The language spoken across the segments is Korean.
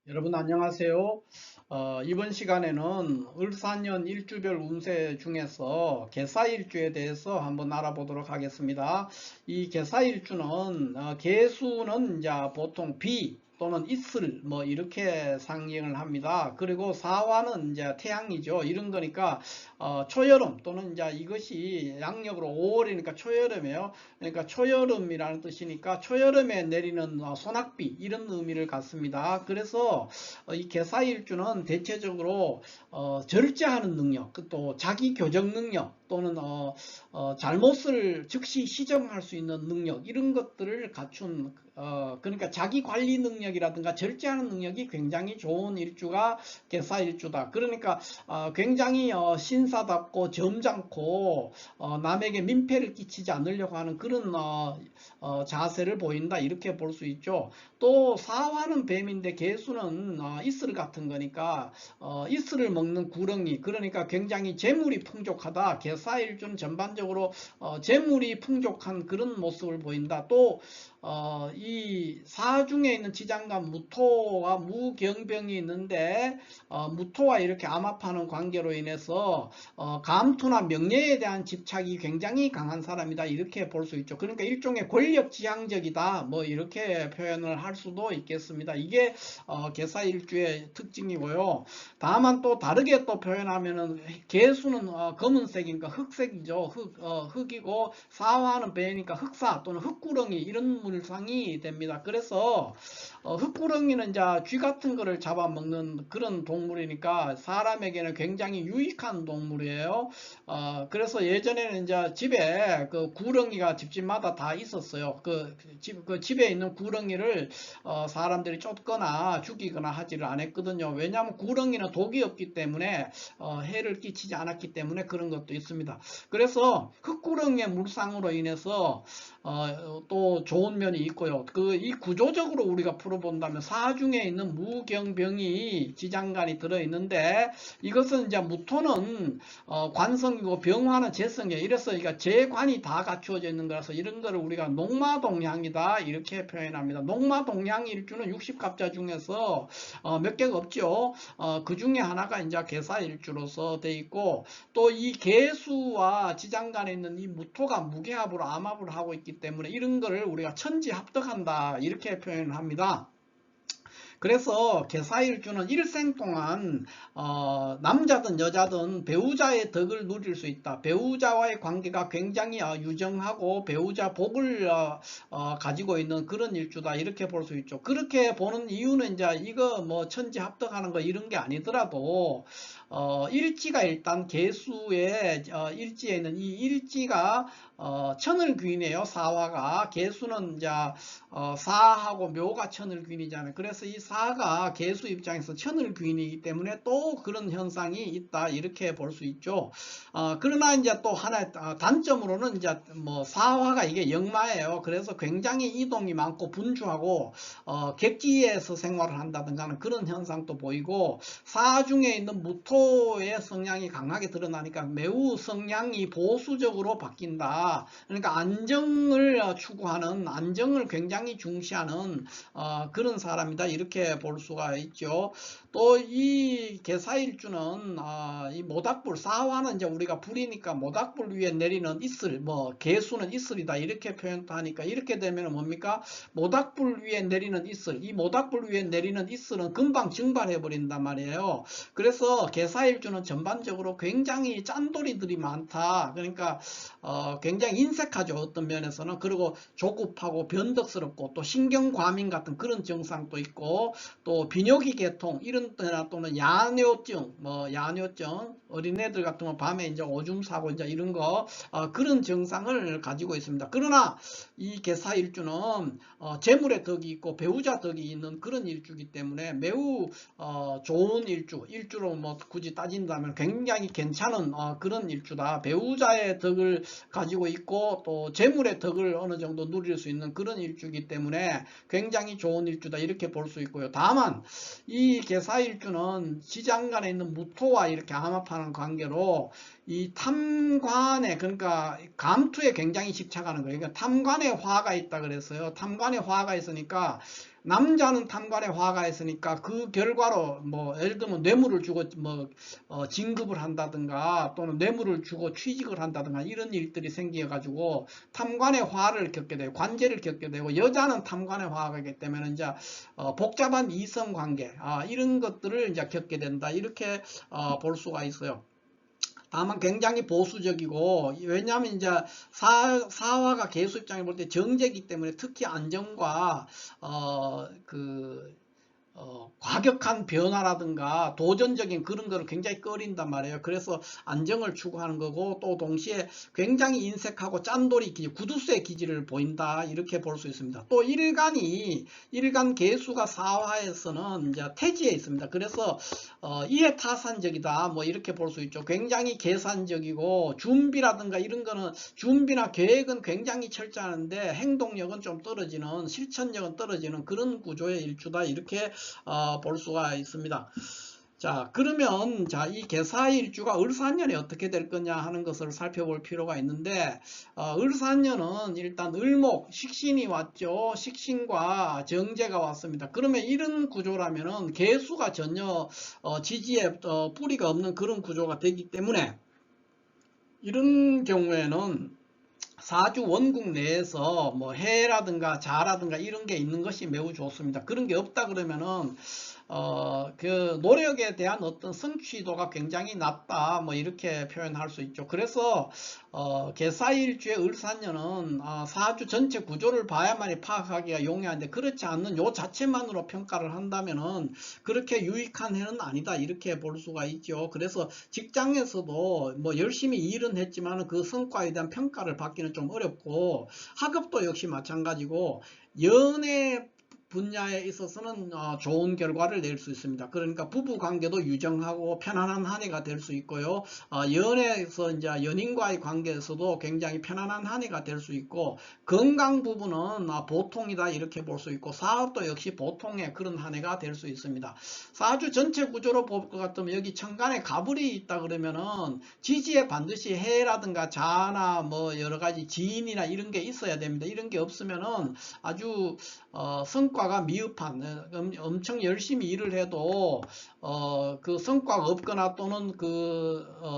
여러분 안녕하세요. 이번 시간에는 을사년 일주별 운세 중에서 개사일주에 대해서 한번 알아보도록 하겠습니다. 이 개사일주는 개수는 이제 보통 비 또는 이슬 뭐 이렇게 상징을 합니다. 그리고 사화는 이제 태양이죠. 이런 거니까 초여름 또는 이제 이것이 양력으로 5월이니까 초여름이에요. 그러니까 초여름이라는 뜻이니까 초여름에 내리는 소낙비 이런 의미를 갖습니다. 그래서 이 개사일주는 대체적으로 절제하는 능력, 또 자기 교정 능력 또는 잘못을 즉시 시정할 수 있는 능력 이런 것들을 갖춘 그러니까 자기 관리 능력이라든가 절제하는 능력이 굉장히 좋은 일주가 개사일주다. 그러니까 굉장히 신사답고 점잖고 남에게 민폐를 끼치지 않으려고 하는 그런 자세를 보인다 이렇게 볼 수 있죠. 또 사화는 뱀인데 개수는 이슬 같은 거니까 이슬을 먹는 구렁이, 그러니까 굉장히 재물이 풍족하다. 개사일주는 전반적으로 재물이 풍족한 그런 모습을 보인다. 또 이 사중에 있는 지장과 무토와 무경병이 있는데 무토와 이렇게 암합하는 관계로 인해서 감투나 명예에 대한 집착이 굉장히 강한 사람이다 이렇게 볼 수 있죠. 그러니까 일종의 권력지향적이다 뭐 이렇게 표현을 할 수도 있겠습니다. 이게 개사일주의 특징이고요. 다만 또 다르게 또 표현하면은 개수는 검은색이니까 흑색이죠. 흑이고 사화는 배니까 흑사 또는 흑구렁이 이런 물상이 됩니다. 그래서 흑구렁이는 이제 쥐 같은 거를 잡아먹는 그런 동물이니까 사람에게는 굉장히 유익한 동물이에요. 그래서 예전에는 이제 집에 그 구렁이가 집집마다 다 있었어요. 그 집에 있는 구렁이를 사람들이 쫓거나 죽이거나 하지를 않았거든요. 왜냐하면 구렁이는 독이 없기 때문에 해를 끼치지 않았기 때문에 그런 것도 있습니다. 그래서 흑구렁이의 물상으로 인해서 또 좋은 면이 있고요. 이 구조적으로 우리가 풀어본다면 사중에 있는 무경병이 지장간이 들어있는데 이것은 이제 무토는 관성이고 병화는 재성이에요. 이래서 그러니까 재관이 다 갖추어져 있는 거라서 이런 거를 우리가 녹마동향이다 이렇게 표현합니다. 녹마동향 일주는 60갑자 중에서 몇 개가 없죠. 그 중에 하나가 이제 개사일주로서 돼 있고 또 이 개수와 지장간에 있는 이 무토가 무게합으로 암합을 하고 있기 때문에 이런 거를 우리가 천지합덕한다 이렇게 표현을 합니다. 그래서 개사일주는 일생 동안 남자든 여자든 배우자의 덕을 누릴 수 있다. 배우자와의 관계가 굉장히 유정하고 배우자 복을 가지고 있는 그런 일주다 이렇게 볼 수 있죠. 그렇게 보는 이유는 이제 이거 뭐 천지합덕하는 거 이런 게 아니더라도 일지가 일단 개수의 일지에 있는 이 일지가 천을귀인이에요. 사화가 개수는 이제 사하고 묘가 천을귀인이잖아요. 그래서 이 사가 개수 입장에서 천을귀인이기 때문에 또 그런 현상이 있다 이렇게 볼 수 있죠. 그러나 이제 또 하나의 단점으로는 이제 뭐 사화가 이게 역마예요. 그래서 굉장히 이동이 많고 분주하고 객지에서 생활을 한다든가 하는 그런 현상도 보이고 사 중에 있는 무토의 성향이 강하게 드러나니까 매우 성향이 보수적으로 바뀐다. 그러니까 안정을 추구하는 안정을 굉장히 중시하는 그런 사람이다 이렇게 볼 수가 있죠. 또 이 개사일주는 이 모닥불 사화는 이제 우리가 불이니까 모닥불 위에 내리는 이슬 뭐 개수는 이슬이다 이렇게 표현도 하니까 이렇게 되면 뭡니까 모닥불 위에 내리는 이슬 이 모닥불 위에 내리는 이슬은 금방 증발해 버린단 말이에요. 그래서 개사일주는 전반적으로 굉장히 짠돌이들이 많다. 그러니까 굉장히 인색하죠. 어떤 면에서는. 그리고 조급하고 변덕스럽고 또 신경과민 같은 그런 증상도 있고 또 비뇨기 계통 이런 때나 또는 야뇨증 뭐 야뇨증 어린애들 같은 건 밤에 이제 오줌 싸고 이제 이런 거 그런 증상을 가지고 있습니다. 그러나 이 개사일주는 재물의 덕이 있고 배우자 덕이 있는 그런 일주이기 때문에 매우 좋은 일주로 뭐 굳이 따진다면 굉장히 괜찮은 그런 일주다. 배우자의 덕을 가지고 있고 또 재물의 덕을 어느 정도 누릴 수 있는 그런 일주이기 때문에 굉장히 좋은 일주다 이렇게 볼 수 있고요. 다만 이 개사일주는 지장간에 있는 무토와 이렇게 암합하는 관계로 이 탐관에 그러니까 감투에 굉장히 집착하는 거예요. 그러니까 탐관에 화가 있다 그랬어요. 탐관에 화가 있으니까 남자는 탐관의 화가 있으니까 그 결과로 뭐 예를 들면 뇌물을 주고 뭐 진급을 한다든가 또는 뇌물을 주고 취직을 한다든가 이런 일들이 생겨 가지고 탐관의 화를 겪게 되고 관계를 겪게 되고, 여자는 탐관의 화가이기 때문에 이제 복잡한 이성 관계 이런 것들을 이제 겪게 된다, 이렇게 볼 수가 있어요. 다만 굉장히 보수적이고, 왜냐하면 이제 사화가 개수 입장에 볼 때 정제이기 때문에 특히 안정과 과격한 변화라든가 도전적인 그런 거를 굉장히 꺼린단 말이에요. 그래서 안정을 추구하는 거고, 또 동시에 굉장히 인색하고 짠돌이 기질, 구두쇠 기질을 보인다, 이렇게 볼 수 있습니다. 또 일간 개수가 사화에서는 이제 태지에 있습니다. 그래서 이해타산적이다, 뭐 이렇게 볼 수 있죠. 굉장히 계산적이고 준비라든가 이런 거는, 준비나 계획은 굉장히 철저한데 행동력은 좀 떨어지는, 실천력은 떨어지는 그런 구조의 일주다, 이렇게 볼 수가 있습니다. 자, 그러면 이 개사일주가 을사년에 어떻게 될 거냐 하는 것을 살펴볼 필요가 있는데, 을사년은 일단 을목, 식신이 왔죠. 식신과 정제가 왔습니다. 그러면 이런 구조라면은 개수가 전혀 지지에 뿌리가 없는 그런 구조가 되기 때문에, 이런 경우에는 사주 원국 내에서 뭐 해라든가 자라든가 이런 게 있는 것이 매우 좋습니다. 그런 게 없다 그러면은 그 노력에 대한 어떤 성취도가 굉장히 낮다, 뭐 이렇게 표현할 수 있죠. 그래서 개사일주의 을사년은 사주 전체 구조를 봐야만이 파악하기가 용이한데, 그렇지 않는 요 자체만으로 평가를 한다면은 그렇게 유익한 해는 아니다, 이렇게 볼 수가 있죠. 그래서 직장에서도 뭐 열심히 일은 했지만 그 성과에 대한 평가를 받기는 좀 어렵고, 학업도 역시 마찬가지고, 연애 분야에 있어서는 좋은 결과를 낼 수 있습니다. 그러니까 부부 관계도 유정하고 편안한 한 해가 될 수 있고요. 연애에서 이제 연인과의 관계에서도 굉장히 편안한 한 해가 될 수 있고, 건강 부분은 보통이다, 이렇게 볼 수 있고, 사업도 역시 보통의 그런 한 해가 될 수 있습니다. 사주 전체 구조로 볼 것 같으면 여기 천간에 가불이 있다 그러면은 지지에 반드시 해라든가 자나 뭐 여러 가지 지인이나 이런 게 있어야 됩니다. 이런 게 없으면은 아주 성과가 미흡한, 엄청 열심히 일을 해도 그 성과가 없거나, 또는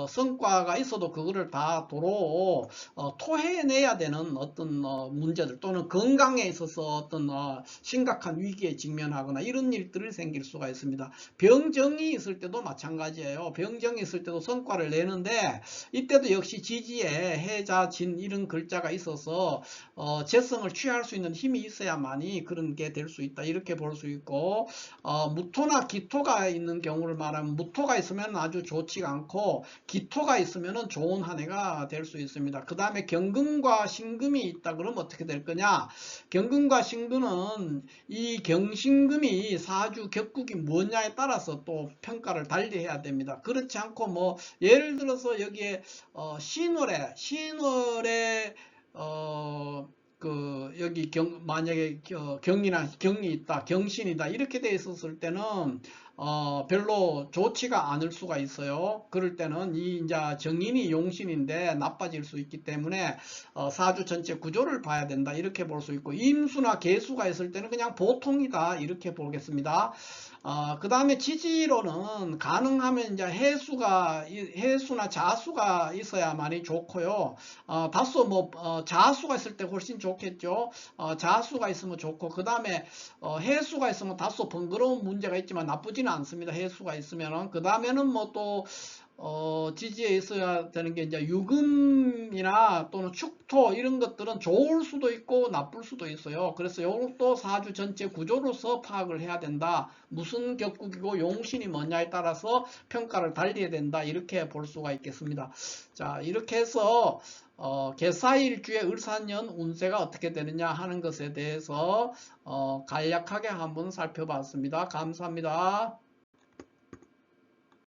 성과가 있어도 그거를 다 도로 토해내야 되는 어떤 문제들, 또는 건강에 있어서 어떤 심각한 위기에 직면하거나 이런 일들이 생길 수가 있습니다. 병정이 있을 때도 마찬가지예요. 병정이 있을 때도 성과를 내는데, 이때도 역시 지지에 해자 진 이런 글자가 있어서 재성을 취할 수 있는 힘이 있어야만이 그런 게 될 수 있다, 이렇게 볼 수 있고, 무토나 기토가 있는 경우를 말하면, 무토가 있으면 아주 좋지가 않고 기토가 있으면 좋은 한 해가 될 수 있습니다. 그 다음에 경금과 신금이 있다 그러면 어떻게 될 거냐. 경금과 신금은 이 경신금이 사주 격국이 뭐냐에 따라서 또 평가를 달리 해야 됩니다. 그렇지 않고 뭐 예를 들어서 여기에 신월에 여기 만약에 경이 있다, 경신이다, 이렇게 돼 있었을 때는 별로 좋지가 않을 수가 있어요. 그럴 때는 이제 정인이 용신인데 나빠질 수 있기 때문에 사주 전체 구조를 봐야 된다, 이렇게 볼 수 있고, 임수나 계수가 있을 때는 그냥 보통이다, 이렇게 보겠습니다. 그 다음에 지지로는 가능하면 이제 해수나 자수가 있어야만이 좋고요. 다소 뭐 자수가 있을 때 훨씬 좋겠죠. 자수가 있으면 좋고, 그 다음에 해수가 있으면 다소 번거로운 문제가 있지만 나쁘지는 않습니다. 해수가 있으면은. 그 다음에는 뭐 또 지지에 있어야 되는 게 이제 유금이나 또는 축토, 이런 것들은 좋을 수도 있고 나쁠 수도 있어요. 그래서 이것도 사주 전체 구조로서 파악을 해야 된다. 무슨 격국이고 용신이 뭐냐에 따라서 평가를 달리해야 된다, 이렇게 볼 수가 있겠습니다. 자, 이렇게 해서 개사일주의 을사년 운세가 어떻게 되느냐 하는 것에 대해서 간략하게 한번 살펴봤습니다. 감사합니다.